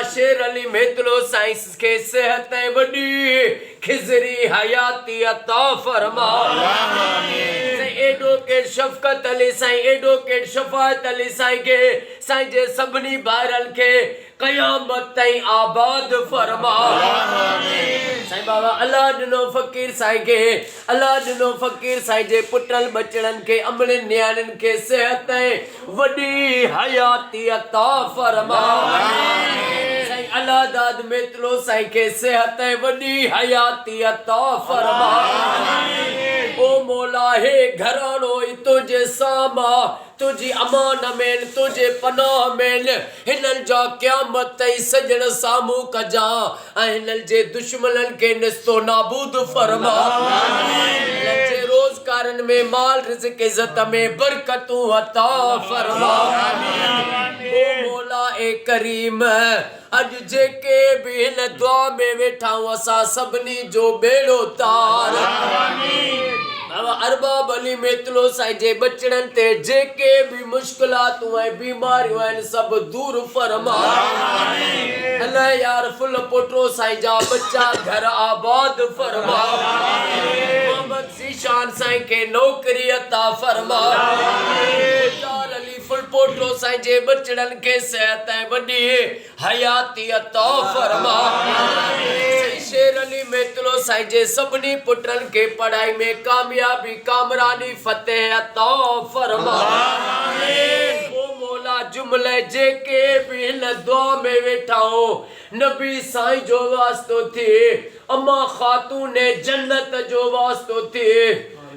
शेर Ali मेतलो science के सेहत बड़ी खिजरी हयाती अता फरमा। एडवोकेट शफकत अली साईं एडवोकेट शफात अली साईं के साईं जे सबनी बारल के कयामत ताईं आबाद फरमा। साईं बाबा अल्लाह दिनो फकीर साईं के अल्लाह दिनो फकीर साईं जे पुटल बचड़न के अमले न्याणन के सेहत वडी हयाती अता फरमा। साईं अल्लाह दाद मेतलो साईं के सेहत वडी हयाती अता फरमा। ओ मौला हे घरानो तुझे सामा तुझी अमान में तुझे पनाह में हिनन जा क़यामत ताईं सजण सामू कजा हिनन जे दुश्मनन के निस्तो नाबूद फरमा। हिनन जे रोजगारन में माल रिज़्क़ इज़्ज़त में बरकतूं अता फरमा। ओ मौला ए करीम अज जेके भी हिन दुआ में वेठा असा सबनी जो बेड़ो तार। अरबाब अली मेतलो साईं जे बचड़न ते जेके भी मुश्किलातूं ऐं बीमारियूं आहिनि सब दूर फरमा। अल्लाह यार फुल पोटो साईं जा बच्चा घर आबाद फरमा। मोहम्मद ज़ीशान साईं के नौकरी अता फरमा। अली फुल पोटो साईं जे बचड़न के सेहत ऐं वडी हयाती अता फरमा। शेर अली मेतलो साईं जे सबनी पुटरन के पढ़ाई में कामयाबी कामरानी फतेह अता फरमा। ओ मौला जुमले जेके भी इन दुआ में वेठा हो नबी साईं जो वास्तो थे अम्मा खातून जन्नत जो वास्तो थे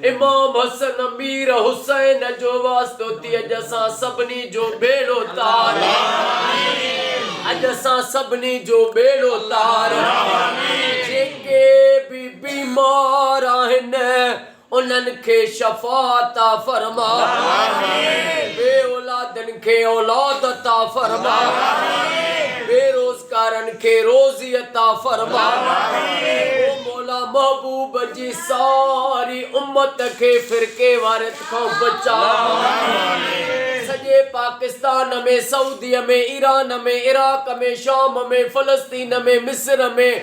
इमाम हसन अमीर हुसैन जो वास्तो थी अज असां सबनी जो बेड़ो तार। अज असां सबनी जो बेड़ो तार। जेके भी बीमार आहिनि उन्हनि खे शफ़ा अता फरमा। बे औलादन के औलाद अता फरमा। बेरोजगारन के रोज़ी अता फरमा। ओ मौला महबूब जी सारी उम्मत के फिरके वारित खां बचा। सजे पाकिस्तान में सऊदी में ईरान में इराक में शाम में फलस्तीन में मिस्र में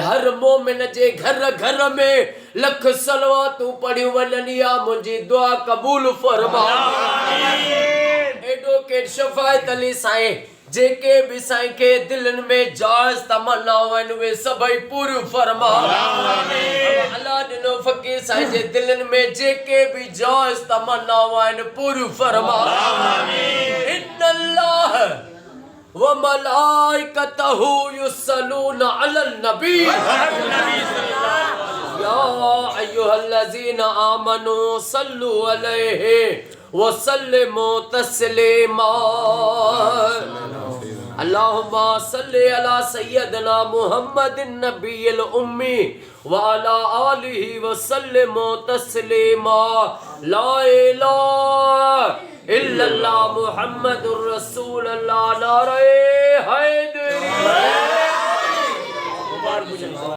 हर मोमिन जे घर घर में लख सलवातूं पढ़ियूं वञनि या मुंहिंजी दुआ कबूल फरमा। एडवोकेट शफात अली साईं जेके भी साईं के दिलनि में जायज़ तमन्नाऊं आहिनि उहे सभई पूरियूं फरमा। अल्लाह ॾिनो फ़कीर साईं जे दिलनि में जेके भी जायज़ तमन्नाऊं आहिनि पूरियूं फरमा। इन्नल्लाह व मलाइकतहु युसल्लूना अलन नबी या अय्युहल्लज़ीना आमनू सल्लु अलैहि व सल्लिमू तस्लीमा। अल्लाहुम्मा सल्लि अला सय्यदना मुहम्मदिन नबिय्यिल उम्मी व अला आलिहि व सल्लिमू तस्लीमा। ला इलाहा इल्लल्लाह मुहम्मदुर रसूलुल्लाह। नारे हैदरी।